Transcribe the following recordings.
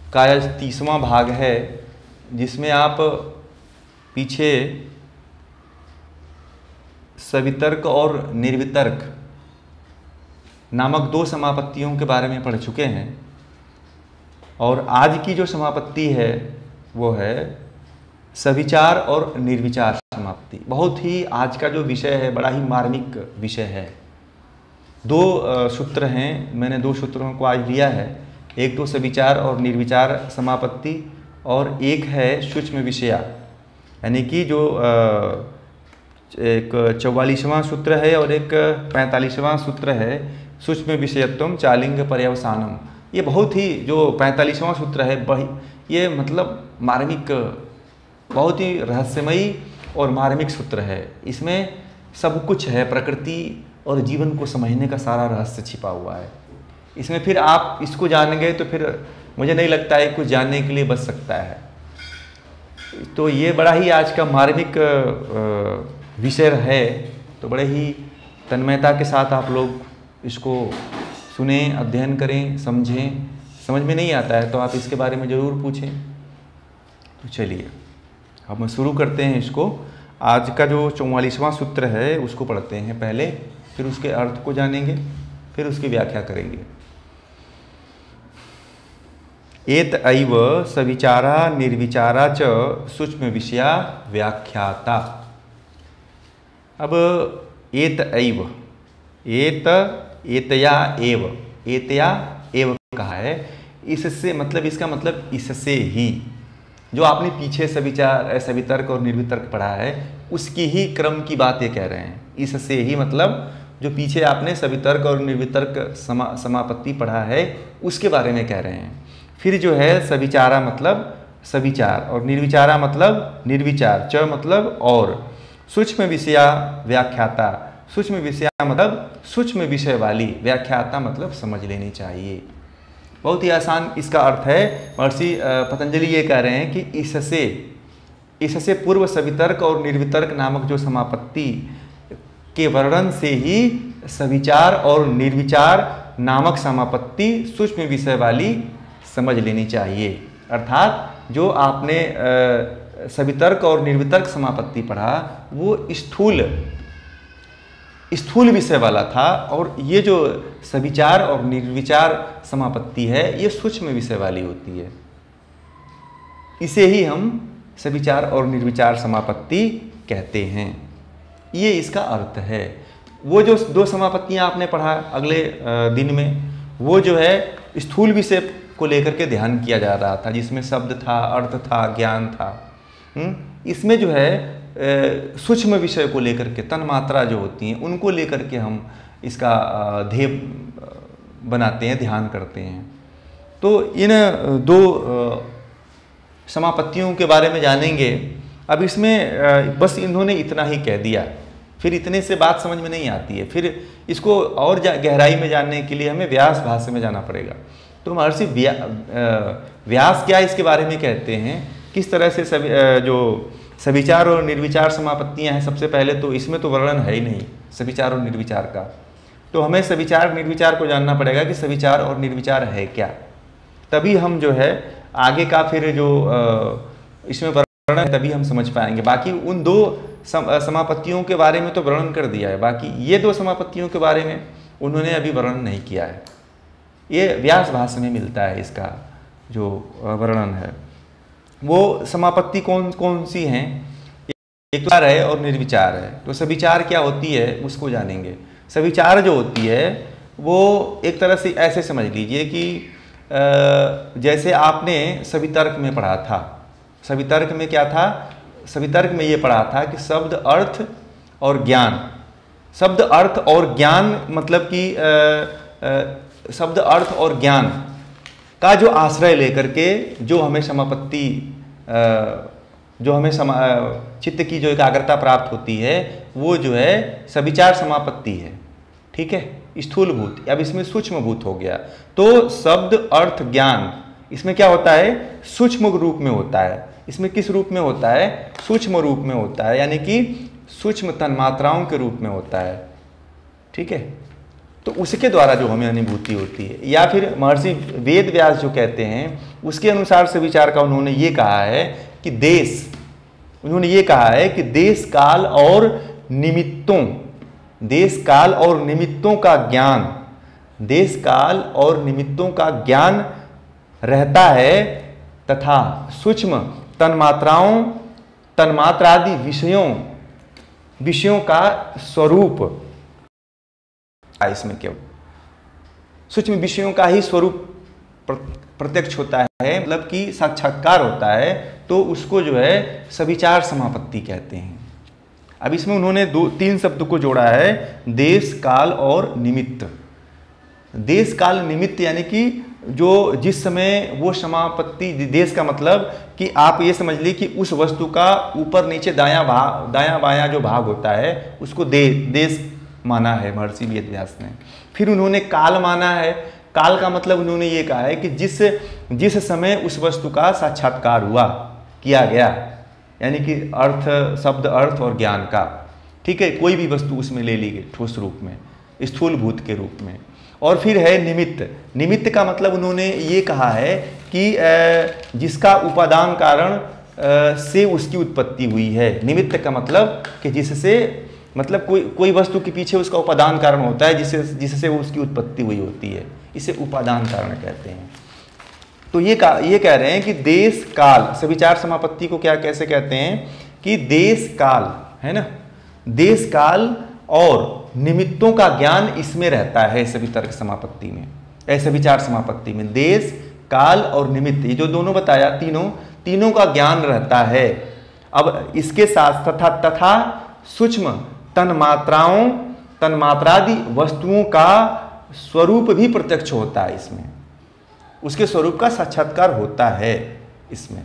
का 30वां भाग है, जिसमें आप पीछे सवितर्क और निर्वितर्क नामक 2 समापत्तियों के बारे में पढ़ चुके हैं। और आज की जो समापत्ति है वो है सविचार और निर्विचार समापत्ति। बहुत ही आज का जो विषय है बड़ा ही मार्मिक विषय है। 2 सूत्र हैं, मैंने 2 सूत्रों को आज लिया है। एक तो सविचार और निर्विचार समापत्ति और एक है सूक्ष्म विषया, यानी कि जो एक 44वां सूत्र है और एक 45वां सूत्र है, सूक्ष्म विषयत्वम चालिंग पर्यवसानम। ये बहुत ही जो 45वां सूत्र है ये मतलब मार्मिक, बहुत ही रहस्यमयी और मार्मिक सूत्र है। इसमें सब कुछ है, प्रकृति और जीवन को समझने का सारा रहस्य छिपा हुआ है इसमें। फिर आप इसको जान गए तो फिर मुझे नहीं लगता है कुछ जानने के लिए बच सकता है। तो ये बड़ा ही आज का मार्मिक विषय है, तो बड़े ही तन्मयता के साथ आप लोग इसको सुने, अध्ययन करें, समझें। समझ में नहीं आता है तो आप इसके बारे में ज़रूर पूछें। तो चलिए हम शुरू करते हैं इसको। आज का जो 44वां सूत्र है उसको पढ़ते हैं पहले, फिर उसके अर्थ को जानेंगे, फिर उसकी व्याख्या करेंगे। एत ऐव सविचारा निर्विचारा च सूक्ष्म विषया व्याख्याता। अब एत ऐव, एतया एव कहा है। इससे मतलब, इसका मतलब इससे ही, जो आपने पीछे सविचार सवितर्क और निर्वितर्क पढ़ा है उसकी ही क्रम की बात ये कह रहे हैं। इससे ही मतलब जो पीछे आपने सवितर्क और निर्वितर्क समापत्ति पढ़ा है उसके बारे में कह रहे हैं। फिर जो है सविचारा मतलब सविचार और निर्विचारा मतलब निर्विचार, च मतलब और, सूक्ष्म विषया व्याख्याता, सूक्ष्म विषया मतलब सूक्ष्म विषय वाली, व्याख्याता मतलब समझ लेनी चाहिए। बहुत ही आसान इसका अर्थ है। महर्षि पतंजलि ये कह रहे हैं कि इससे पूर्व सवितर्क और निर्वितर्क नामक जो समापत्ति के वर्णन से ही सविचार और निर्विचार नामक समापत्ति सूक्ष्म विषय वाली समझ लेनी चाहिए। अर्थात जो आपने सवितर्क और निर्वितर्क समापत्ति पढ़ा वो स्थूल विषय वाला था, और ये जो सविचार और निर्विचार समापत्ति है ये सूक्ष्म विषय वाली होती है। इसे ही हम सविचार और निर्विचार समापत्ति कहते हैं। ये इसका अर्थ है। वो जो 2 समापत्तियां आपने पढ़ा अगले दिन में, वो जो है स्थूल विषय को लेकर के ध्यान किया जा रहा था, जिसमें शब्द था, अर्थ था, ज्ञान था। इसमें जो है सूक्ष्म विषय को लेकर के, तन्मात्रा जो होती हैं उनको लेकर के हम इसका ध्येय बनाते हैं, ध्यान करते हैं। तो इन 2 समापत्तियों के बारे में जानेंगे। अब इसमें बस इन्होंने इतना ही कह दिया, फिर इतने से बात समझ में नहीं आती है। फिर इसको और गहराई में जानने के लिए हमें व्यास भाष्य में जाना पड़ेगा। तो महर्षि व्यास क्या इसके बारे में कहते हैं, किस तरह से जो सविचार और निर्विचार समापत्तियां हैं। सबसे पहले तो इसमें तो वर्णन है ही नहीं सविचार और निर्विचार का, तो हमें सविचार निर्विचार को जानना पड़ेगा कि सविचार और निर्विचार है क्या, तभी हम जो है आगे का फिर जो इसमें वर्णन है तभी हम समझ पाएंगे। बाकी उन 2 समापत्तियों के बारे में तो वर्णन कर दिया है, बाकी ये 2 समापत्तियों के बारे में उन्होंने अभी वर्णन नहीं किया है। ये व्यास भाष्य में मिलता है इसका जो वर्णन है। वो समापत्ति कौन कौन सी हैं, एक तो है और निर्विचार है। तो सविचार क्या होती है उसको जानेंगे। सविचार जो होती है वो एक तरह से ऐसे समझ लीजिए कि जैसे आपने सवितर्क में पढ़ा था। सवितर्क में क्या था, सवितर्क में ये पढ़ा था कि शब्द अर्थ और ज्ञान, शब्द अर्थ और ज्ञान मतलब कि शब्द अर्थ और ज्ञान का जो आश्रय लेकर के जो हमें समापत्ति, जो हमें चित्त की जो एकाग्रता प्राप्त होती है वो जो है सविचार समापत्ति है। ठीक है, स्थूलभूत। अब इसमें सूक्ष्मभूत हो गया। तो शब्द अर्थ ज्ञान इसमें क्या होता है, सूक्ष्म रूप में होता है। इसमें किस रूप में होता है, सूक्ष्म रूप में होता है, यानी कि सूक्ष्म तन्मात्राओं के रूप में होता है। ठीक है, तो उसके द्वारा जो हमें अनुभूति होती है। या फिर महर्षि वेद व्यास जो कहते हैं उसके अनुसार से विचार का उन्होंने ये कहा है कि देश काल और निमित्तों, देश काल और निमित्तों का ज्ञान, देश काल और निमित्तों का ज्ञान रहता है तथा सूक्ष्म तन्मात्रादि विषयों का स्वरूप, इसमें केवल सूक्ष्म विषयों का ही स्वरूप प्रत्यक्ष होता है, मतलब कि साक्षात्कार होता है, तो उसको जो है सविचार समापत्ति कहते हैं। अब इसमें उन्होंने 2-3 शब्द को जोड़ा है, देश काल और निमित्त। देश काल निमित्त यानी कि जो जिस समय वो समापत्ति, देश का मतलब कि आप ये समझ लीजिए कि उस वस्तु का ऊपर नीचे दायां बायां जो भाग होता है उसको देश माना है महर्षि वेद व्यास ने। फिर उन्होंने काल माना है। काल का मतलब उन्होंने ये कहा है कि जिस समय उस वस्तु का साक्षात्कार किया गया, यानी कि अर्थ, शब्द अर्थ और ज्ञान का, ठीक है, कोई भी वस्तु उसमें ले ली गई ठोस रूप में, स्थूलभूत के रूप में। और फिर है निमित्त। निमित्त का मतलब उन्होंने ये कहा है कि जिसका उपादान कारण से उसकी उत्पत्ति हुई है। निमित्त का मतलब कि जिससे, मतलब कोई वस्तु के पीछे उसका उपादान कारण होता है जिससे उसकी उत्पत्ति हुई होती है, इसे उपादान कारण कहते हैं। तो ये कह रहे हैं कि देश काल, सविचार समापत्ति को कैसे कहते हैं कि देश काल है ना, देश काल और निमित्तों का ज्ञान इसमें रहता है सवितर्क समापत्ति में, ऐसे विचार समापत्ति में देश काल और निमित्त, ये जो दोनों बताया, तीनों का ज्ञान रहता है। अब इसके साथ तथा सूक्ष्म तन्मात्रादि वस्तुओं का स्वरूप भी प्रत्यक्ष होता है इसमें, उसके स्वरूप का साक्षात्कार होता है इसमें,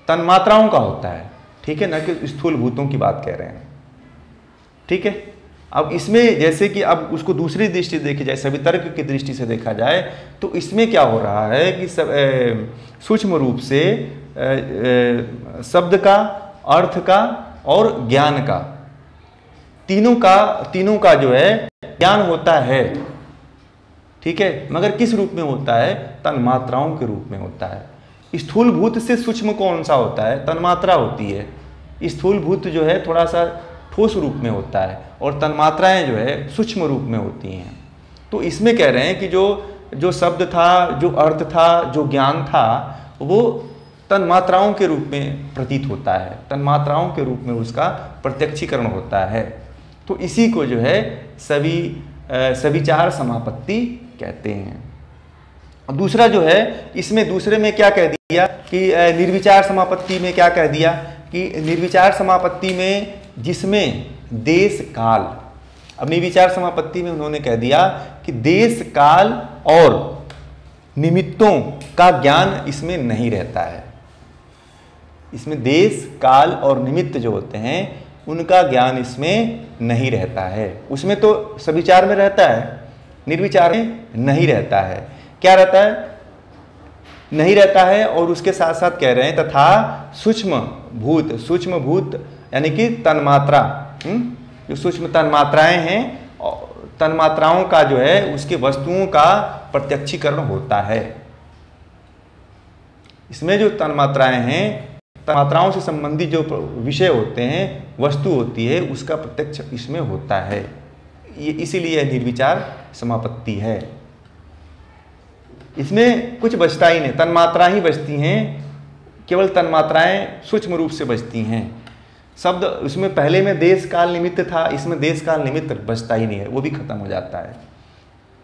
तन्मात्राओं का होता है, ठीक है, न कि स्थूल भूतों की बात कह रहे हैं, ठीक है। अब इसमें जैसे कि अब उसको दूसरी दृष्टि देखी जाए, सवितर्क की दृष्टि से देखा जाए, तो इसमें क्या हो रहा है कि सूक्ष्म रूप से शब्द का, अर्थ का और ज्ञान का, तीनों का जो है ज्ञान होता है, ठीक है, मगर किस रूप में होता है? तन्मात्राओं के रूप में होता है। स्थूल भूत से सूक्ष्म कौन सा होता है? तन्मात्रा होती है। स्थूल भूत जो है थोड़ा सा ठोस रूप में होता है और तन्मात्राएं जो है सूक्ष्म रूप में होती हैं। तो इसमें कह रहे हैं कि जो शब्द था, जो अर्थ था, जो ज्ञान था, वो तन्मात्राओं के रूप में प्रतीत होता है, तन्मात्राओं के रूप में उसका प्रत्यक्षीकरण होता है। तो इसी को जो है सविचार समापत्ति कहते हैं। और दूसरा जो है, इसमें दूसरे में क्या कह दिया कि निर्विचार समापत्ति में क्या कह दिया कि निर्विचार समापत्ति में जिसमें देश काल, अब निर्विचार समापत्ति में उन्होंने कह दिया कि देश काल और निमित्तों का ज्ञान इसमें नहीं रहता है। इसमें देश काल और निमित्त जो होते हैं उनका ज्ञान इसमें नहीं रहता है। उसमें तो सविचार में रहता है, निर्विचार में नहीं रहता है। क्या रहता है? नहीं रहता है। और उसके साथ साथ कह रहे हैं तथा सूक्ष्म भूत यानी कि तन्मात्रा, जो सूक्ष्म तन्मात्राएं हैं, तन्मात्राओं का जो है उसके वस्तुओं का प्रत्यक्षीकरण होता है। इसमें जो तन्मात्राएं हैं, तन्मात्राओं से संबंधित जो विषय होते हैं, वस्तु होती है, उसका प्रत्यक्ष इसमें होता है। ये इसीलिए निर्विचार समापत्ति है। इसमें कुछ बचता ही नहीं, तन्मात्रा ही बचती हैं, केवल तन्मात्राएं सूक्ष्म रूप से बचती हैं। शब्द उसमें पहले में देश काल निमित्त था, इसमें देश काल निमित्त बचता ही नहीं है, वो भी खत्म हो जाता है।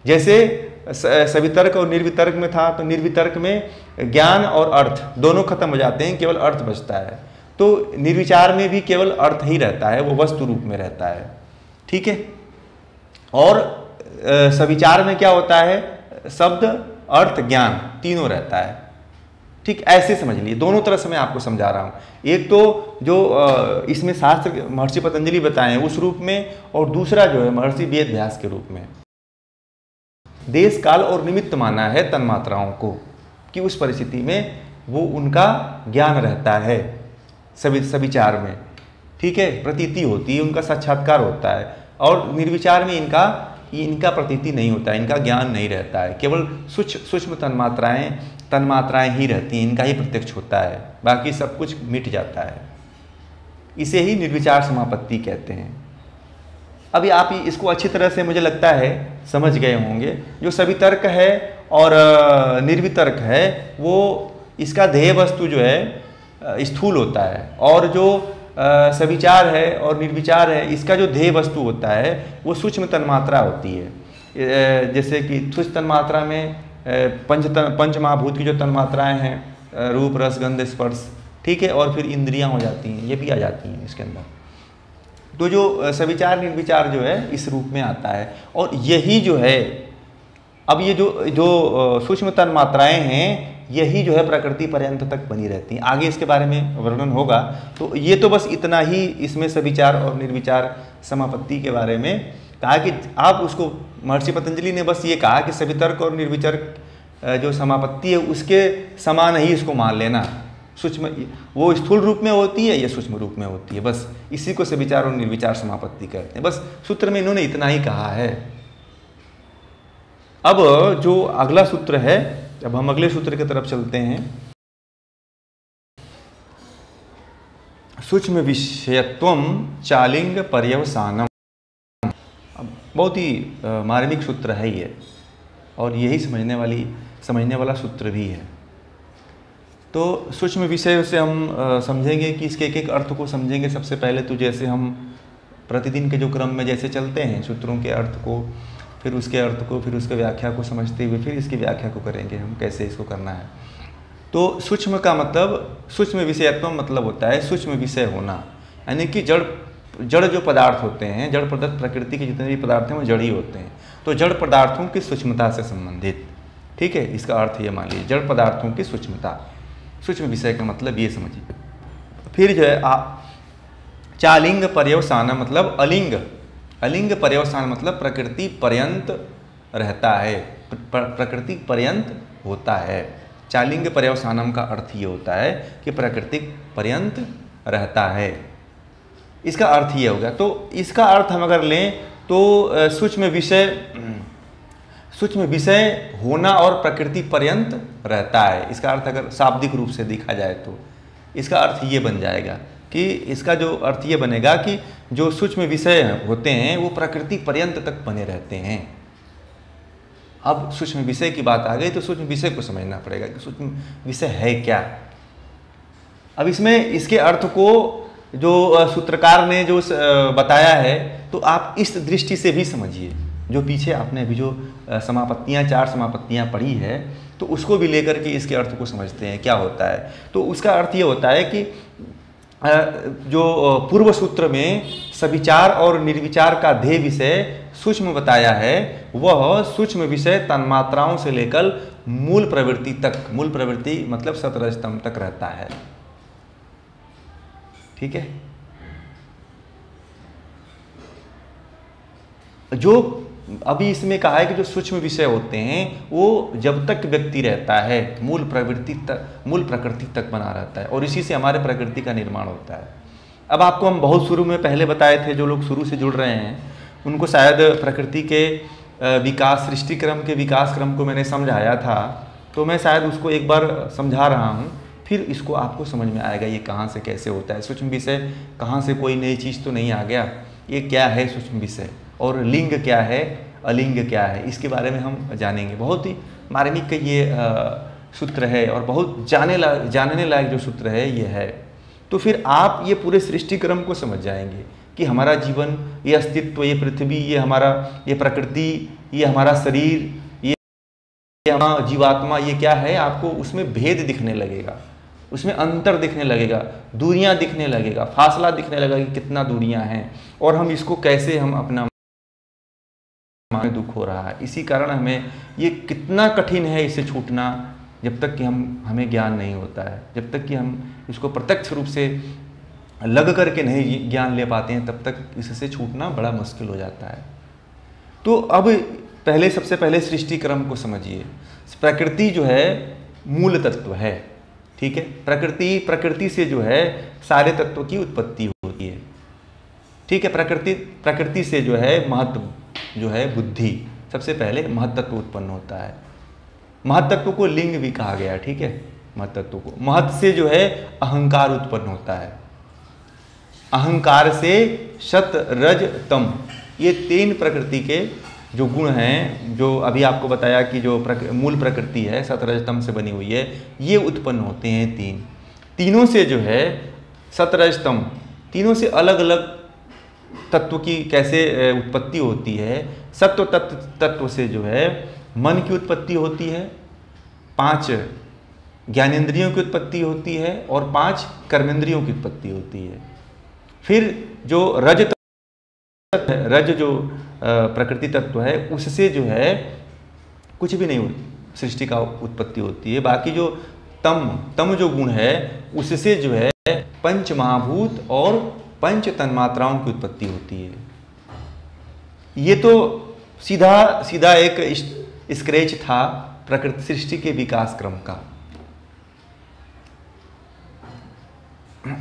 जैसे सवितर्क और निर्वितर्क में था, तो निर्वितर्क में ज्ञान और अर्थ दोनों खत्म हो जाते हैं, केवल अर्थ बचता है। तो निर्विचार में भी केवल अर्थ ही रहता है, वो वस्तु रूप में रहता है, ठीक है। और सविचार में क्या होता है? शब्द, अर्थ, ज्ञान तीनों रहता है, ठीक। ऐसे समझ लीजिए, दोनों तरह से मैं आपको समझा रहा हूँ। एक तो जो इसमें शास्त्र महर्षि पतंजलि बताए हैं उस रूप में, और दूसरा जो है महर्षि वेद व्यास के रूप में। देश काल और निमित्त माना है तन्मात्राओं को कि उस परिस्थिति में वो उनका ज्ञान रहता है सविचार में, ठीक है, प्रतीति होती है, उनका साक्षात्कार होता है। और निर्विचार में इनका इनका प्रतीति नहीं होता है, इनका ज्ञान नहीं रहता है, केवल सूक्ष्म तन्मात्राएं ही रहती हैं, इनका ही प्रत्यक्ष होता है, बाकी सब कुछ मिट जाता है। इसे ही निर्विचार समापत्ति कहते हैं। अभी आप इसको अच्छी तरह से मुझे लगता है समझ गए होंगे। जो सवितर्क है और निर्वितर्क है वो इसका ध्येय वस्तु जो है स्थूल होता है, और जो सविचार है और निर्विचार है इसका जो ध्येय वस्तु होता है वो सूक्ष्म तन्मात्रा होती है। जैसे कि सूक्ष्म तन्मात्रा में पंच महाभूत की जो तन्मात्राएं हैं, रूप रस गंध स्पर्श, ठीक है, और फिर इंद्रियां हो जाती हैं, ये भी आ जाती हैं इसके अंदर। तो जो सविचार निर्विचार जो है इस रूप में आता है, और यही जो है अब ये जो सूक्ष्म तन्मात्राएं हैं यही जो है प्रकृति पर्यंत तक बनी रहती हैं। आगे इसके बारे में वर्णन होगा। तो ये तो बस इतना ही इसमें सविचार और निर्विचार समापत्ति के बारे में कहा कि आप उसको, महर्षि पतंजलि ने बस ये कहा कि सवितर्क और निर्विचार जो समापत्ति है उसके समान ही इसको मान लेना। सूक्ष्म वो स्थूल रूप में होती है, ये सूक्ष्म रूप में होती है, बस इसी को सविचार और निर्विचार समापत्ति कहते हैं। बस सूत्र में इन्होंने इतना ही कहा है। अब जो अगला सूत्र है, अब हम अगले सूत्र की तरफ चलते हैं। सूक्ष्म विषयत्वम चालिंग पर्यवसानम। बहुत ही मार्मिक सूत्र है ये, और यही समझने वाला सूत्र भी है। तो सूक्ष्म विषय से हम समझेंगे कि इसके एक एक अर्थ को समझेंगे। सबसे पहले तो जैसे हम प्रतिदिन के जो क्रम में जैसे चलते हैं, सूत्रों के अर्थ को, फिर उसके अर्थ को, फिर उसके व्याख्या को समझते हुए फिर इसकी व्याख्या को करेंगे हम कैसे इसको करना है। तो सूक्ष्म का मतलब, सूक्ष्म विषयत्व मतलब होता है सूक्ष्म विषय होना, यानी कि जड़ जो पदार्थ होते हैं, जड़ पदार्थ, प्रकृति के जितने भी पदार्थ हैं वो जड़ ही होते हैं। तो जड़ पदार्थों की सूक्ष्मता से संबंधित, ठीक है, इसका अर्थ ये मान लीजिए, जड़ पदार्थों की सूक्ष्मता। सूक्ष्म विषय का मतलब ये समझिए। फिर जो है चालिंग पर्यवसान मतलब अलिंग पर्यवसान मतलब प्रकृति पर्यंत रहता है, प्रकृति पर्यंत होता है। चालिंग पर्यवसानम का अर्थ ये होता है कि प्रकृति पर्यंत रहता है, इसका अर्थ ये हो गया। तो इसका अर्थ हम अगर लें तो सूक्ष्म विषय होना और प्रकृति पर्यंत रहता है, इसका अर्थ अगर शाब्दिक रूप से देखा जाए तो इसका अर्थ ये बन जाएगा कि इसका जो अर्थ ये बनेगा कि जो सूक्ष्म विषय होते हैं वो प्रकृति पर्यंत तक बने रहते हैं। अब सूक्ष्म विषय की बात आ गई तो सूक्ष्म विषय को समझना पड़ेगा कि सूक्ष्म विषय है क्या। अब इसमें इसके अर्थ को जो सूत्रकार ने जो बताया है तो आप इस दृष्टि से भी समझिए। जो पीछे आपने अभी जो समापत्तियाँ, 4 समापत्तियाँ पढ़ी है तो उसको भी लेकर के इसके अर्थ को समझते हैं क्या होता है। तो उसका अर्थ ये होता है कि जो पूर्व सूत्र में सविचार और निर्विचार का ध्येय विषय सूक्ष्म बताया है, वह सूक्ष्म विषय तन्मात्राओं से लेकर मूल प्रवृत्ति तक, मूल प्रवृत्ति मतलब सतरजतम तक रहता है, ठीक है। जो अभी इसमें कहा है कि जो सूक्ष्म विषय होते हैं वो जब तक व्यक्ति रहता है मूल प्रवृत्ति तक, मूल प्रकृति तक बना रहता है, और इसी से हमारे प्रकृति का निर्माण होता है। अब आपको हम बहुत शुरू में पहले बताए थे, जो लोग शुरू से जुड़ रहे हैं उनको शायद प्रकृति के विकास, सृष्टि क्रम के विकास क्रम को मैंने समझाया था, तो मैं शायद उसको एक बार समझा रहा हूँ, फिर इसको आपको समझ में आएगा ये कहाँ से कैसे होता है। सूक्ष्म विषय कहाँ से, कोई नई चीज़ तो नहीं आ गया, ये क्या है सूक्ष्म विषय, और लिंग क्या है, अलिंग क्या है, इसके बारे में हम जानेंगे। बहुत ही मार्मिक ये सूत्र है और बहुत जानने लायक जो सूत्र है ये है। तो फिर आप ये पूरे सृष्टि क्रम को समझ जाएंगे कि हमारा जीवन, ये अस्तित्व, ये पृथ्वी, ये हमारा, ये प्रकृति, ये हमारा शरीर, ये हमारा जीवात्मा, ये क्या है। आपको उसमें भेद दिखने लगेगा, उसमें अंतर दिखने लगेगा, दूरियां दिखने लगेगा, फासला दिखने लगेगा कि कितना दूरियां हैं, और हम इसको कैसे हम अपना हमें दुख हो रहा है। इसी कारण हमें ये कितना कठिन है इससे छूटना, जब तक कि हमें ज्ञान नहीं होता है, जब तक कि हम इसको प्रत्यक्ष रूप से लग करके नहीं ज्ञान ले पाते हैं, तब तक इससे छूटना बड़ा मुश्किल हो जाता है। तो अब सबसे पहले सृष्टि क्रम को समझिए। प्रकृति जो है मूल तत्व है, ठीक है। प्रकृति से जो है सारे तत्वों की उत्पत्ति होती है, ठीक है। प्रकृति से जो है महत्व जो है बुद्धि, सबसे पहले महत्तत्व उत्पन्न होता है। महत्तत्व को लिंग भी कहा गया है, ठीक है। महत्तत्व को, महत् से जो है अहंकार उत्पन्न होता है। अहंकार से सत रज तम, ये 3 प्रकृति के जो गुण हैं, जो अभी आपको बताया कि जो मूल प्रकृति है सत रज तम से बनी हुई है, ये उत्पन्न होते हैं। तीनों से जो है सत रज तम, तीनों से अलग अलग तत्व की कैसे उत्पत्ति होती है। सत्व तत्व से जो है मन की उत्पत्ति होती है, 5 ज्ञानेंद्रियों की उत्पत्ति होती है और 5 कर्मेंद्रियों की उत्पत्ति होती है। फिर जो रज जो प्रकृति तत्व है, उससे जो है कुछ भी नहीं सृष्टि का उत्पत्ति होती है। बाकी जो तम जो गुण है, उससे जो है 5 महाभूत और 5 तन्मात्राओं की उत्पत्ति होती है। ये तो सीधा एक स्क्रैच था प्रकृति सृष्टि के विकास क्रम का।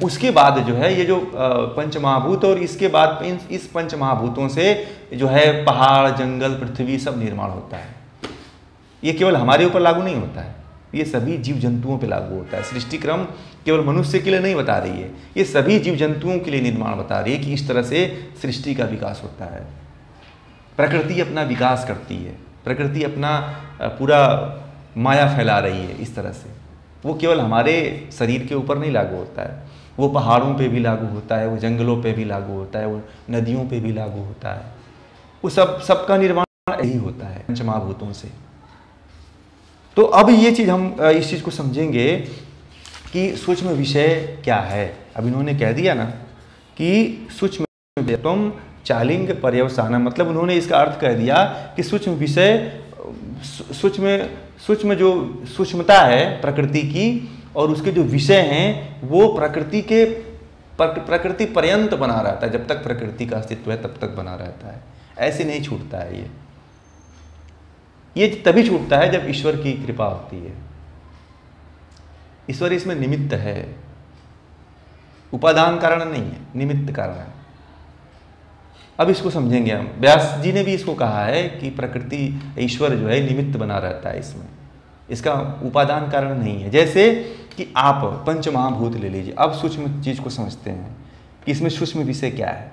उसके बाद जो है ये जो 5 महाभूत, और इसके बाद इस 5 महाभूतों से जो है पहाड़, जंगल, पृथ्वी सब निर्माण होता है। ये केवल हमारे ऊपर लागू नहीं होता है, ये सभी जीव जंतुओं पे लागू होता है। सृष्टि क्रम केवल मनुष्य के लिए नहीं बता रही है, ये सभी जीव जंतुओं के लिए निर्माण बता रही है कि इस तरह से सृष्टि का विकास होता है। प्रकृति अपना विकास करती है, प्रकृति अपना पूरा माया फैला रही है इस तरह से। वो केवल हमारे शरीर के ऊपर नहीं लागू होता है, वो पहाड़ों पे भी लागू होता है, वो जंगलों पे भी लागू होता है, वो नदियों पे भी लागू होता है। वो सबका निर्माण यही होता है 5 महाभूतों से। तो अब ये चीज़ हम इस चीज़ को समझेंगे कि सूक्ष्म विषय क्या है। अब इन्होंने कह दिया ना कि सूक्ष्म तुम चालिंग पर्यवसानम, मतलब उन्होंने इसका अर्थ कह दिया कि सूक्ष्म विषय, सूक्ष्म जो सूक्ष्मता है प्रकृति की और उसके जो विषय हैं वो प्रकृति पर्यंत बना रहता है। जब तक प्रकृति का अस्तित्व है तब तक बना रहता है, ऐसे नहीं छूटता है। ये तभी छूटता है जब ईश्वर की कृपा होती है। ईश्वर इसमें निमित्त है, उपादान कारण नहीं है, निमित्त कारण है। अब इसको समझेंगे हम। व्यास जी ने भी इसको कहा है कि प्रकृति, ईश्वर जो है निमित्त बना रहता है इसमें, इसका उपादान कारण नहीं है। जैसे कि आप 5 महाभूत ले लीजिए। अब सूक्ष्म चीज को समझते हैं कि इसमें सूक्ष्म विषय क्या है।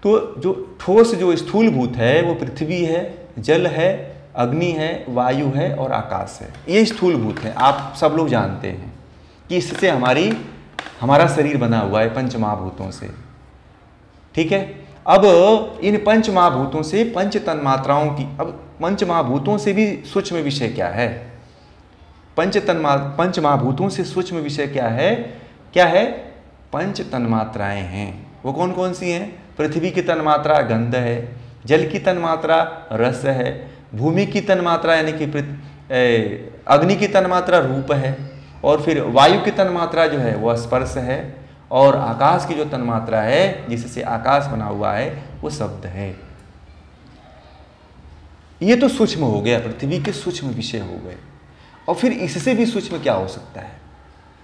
तो जो ठोस जो स्थूल भूत है वो पृथ्वी है, जल है, अग्नि है, वायु है और आकाश है। ये स्थूल भूत है, आप सब लोग जानते हैं कि इससे हमारा शरीर बना हुआ है 5 महाभूतों से, ठीक है। अब इन 5 महाभूतों से 5 तन्मात्राओं की, अब 5 महाभूतों से भी सूक्ष्म विषय क्या है? 5 महाभूतों से सूक्ष्म विषय क्या है? 5 तन्मात्राएं हैं। वो कौन कौन सी हैं? पृथ्वी की तन्मात्रा गंध है, जल की तन्मात्रा रस है, भूमि की तन्मात्रा यानी कि अग्नि की तन्मात्रा रूप है, और फिर वायु की तन्मात्रा जो है वो स्पर्श है, और आकाश की जो तन्मात्रा है जिससे आकाश बना हुआ है वो शब्द है। ये तो सूक्ष्म हो गया, पृथ्वी के सूक्ष्म विषय हो गए। और फिर इससे भी सूक्ष्म क्या हो सकता है?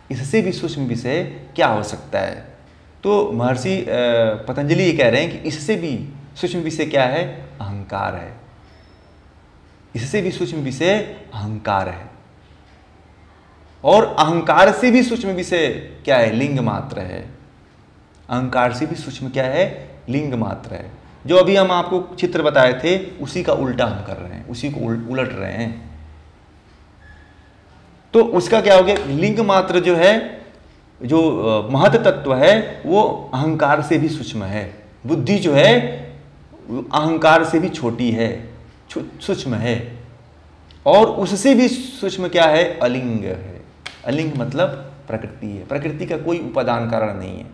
इससे भी सूक्ष्म विषय क्या हो सकता है? तो महर्षि पतंजलि ये कह रहे हैं कि इससे भी सूक्ष्म विषय क्या है? अहंकार है। इससे भी सूक्ष्म विषय अहंकार है। और अहंकार से भी सूक्ष्म विषय क्या है? लिंग मात्र है। अहंकार से भी सूक्ष्म क्या है? लिंग मात्र है। जो अभी हम आपको चित्र बताए थे उसी का उल्टा हम कर रहे हैं, उसी को उलट रहे हैं। तो उसका क्या हो गया? लिंग मात्र जो है, जो महत तत्व है वो अहंकार से भी सूक्ष्म है। बुद्धि जो है अहंकार से भी छोटी है, सूक्ष्म है। और उससे भी सूक्ष्म क्या है? अलिंग है। अलिंग मतलब प्रकृति है। प्रकृति का कोई उपादान कारण नहीं है।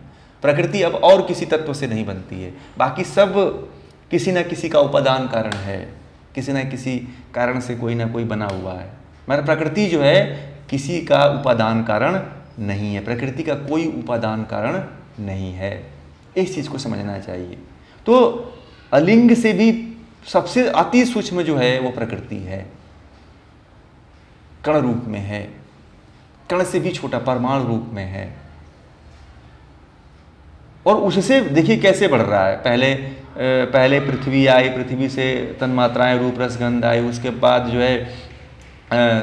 प्रकृति अब और किसी तत्व से नहीं बनती है, बाकी सब किसी न किसी का उपादान कारण है, किसी न किसी कारण से कोई ना कोई बना हुआ है। मतलब प्रकृति जो है किसी का उपादान कारण नहीं है, प्रकृति का कोई उपादान कारण नहीं है। इस चीज़ को समझना चाहिए। तो अलिंग से भी सबसे अति सूक्ष्म जो है वो प्रकृति है, कण रूप में है, कण से भी छोटा परमाणु रूप में है। और उससे देखिए कैसे बढ़ रहा है। पहले पृथ्वी आई, पृथ्वी से तन्मात्राएं रूप रस गंध आई, उसके बाद जो है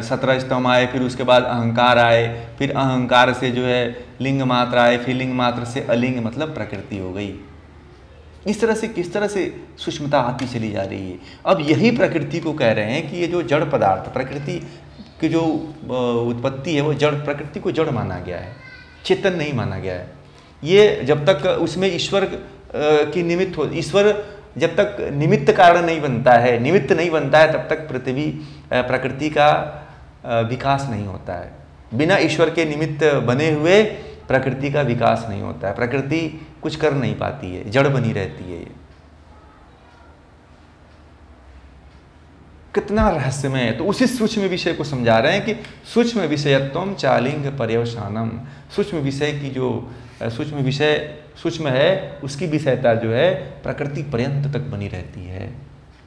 17 स्तंभ आए, फिर उसके बाद अहंकार आए, फिर अहंकार से जो है लिंग मात्र आए, फिर लिंग मात्र से अलिंग मतलब प्रकृति हो गई। इस तरह से किस तरह से सूक्ष्मता आती चली जा रही है। अब यही प्रकृति को कह रहे हैं कि ये जो जड़ पदार्थ, प्रकृति की जो उत्पत्ति है वो जड़, प्रकृति को जड़ माना गया है, चेतन नहीं माना गया है। ये जब तक उसमें ईश्वर की निमित्त हो, ईश्वर जब तक निमित्त कारण नहीं बनता है, निमित्त नहीं बनता है, तब तक पृथ्वी प्रकृति का विकास नहीं होता है। बिना ईश्वर के निमित्त बने हुए प्रकृति का विकास नहीं होता है, प्रकृति कुछ कर नहीं पाती है, जड़ बनी रहती है। ये कितना रहस्यमय है। तो उसी सूक्ष्म विषय को समझा रहे हैं कि सूक्ष्म विषयत्वम चालिंग पर्यवसानम, सूक्ष्म विषय की जो सूक्ष्म विषय सूक्ष्म है उसकी विषयता जो है प्रकृति पर्यंत तक बनी रहती है।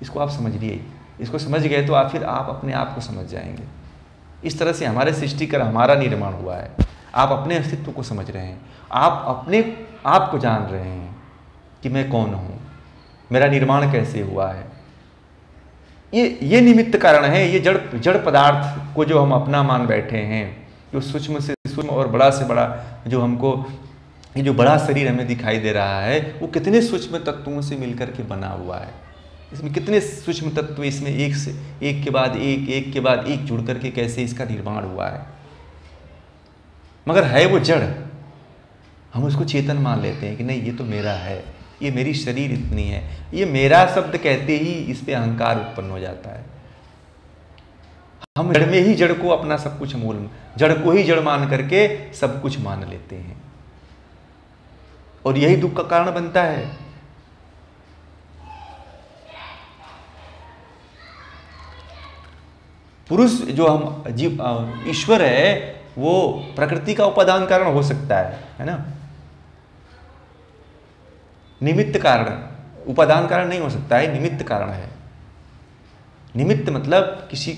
इसको आप समझिए, इसको समझ गए तो फिर आप अपने आप को समझ जाएंगे। इस तरह से हमारे सृष्टिकर हमारा निर्माण हुआ है। आप अपने अस्तित्व को समझ रहे हैं, आप अपने आप को जान रहे हैं कि मैं कौन हूँ, मेरा निर्माण कैसे हुआ है। ये निमित्त कारण है। ये जड़ पदार्थ को जो हम अपना मान बैठे हैं, जो सूक्ष्म से सूक्ष्म और बड़ा से बड़ा जो हमको ये जो बड़ा शरीर हमें दिखाई दे रहा है, वो कितने सूक्ष्म तत्वों से मिलकर के बना हुआ है। इसमें कितने सूक्ष्म तत्व, इसमें एक के बाद एक के बाद एक जुड़ करके कैसे इसका निर्माण हुआ है। मगर है वो जड़, हम उसको चेतन मान लेते हैं कि नहीं ये तो मेरा है, ये मेरी शरीर इतनी है। ये मेरा शब्द कहते ही इस पे अहंकार उत्पन्न हो जाता है। हम जड़ में ही जड़ को अपना सब कुछ मूल, जड़ को ही जड़ मान करके सब कुछ मान लेते हैं, और यही दुख का कारण बनता है। पुरुष जो हम जीव ईश्वर है वो प्रकृति का उपादान कारण हो सकता है ना, निमित्त कारण, उपादान कारण नहीं हो सकता है, निमित्त कारण है। निमित्त मतलब किसी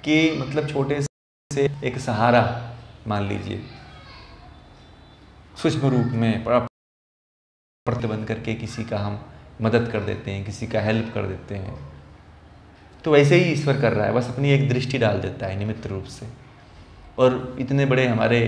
के मतलब छोटे से एक सहारा मान लीजिए, सूक्ष्म रूप में बन करके किसी का हम मदद कर देते हैं, किसी का हेल्प कर देते हैं। तो वैसे ही ईश्वर कर रहा है, बस अपनी एक दृष्टि डाल देता है निमित्त रूप से। और इतने बड़े हमारे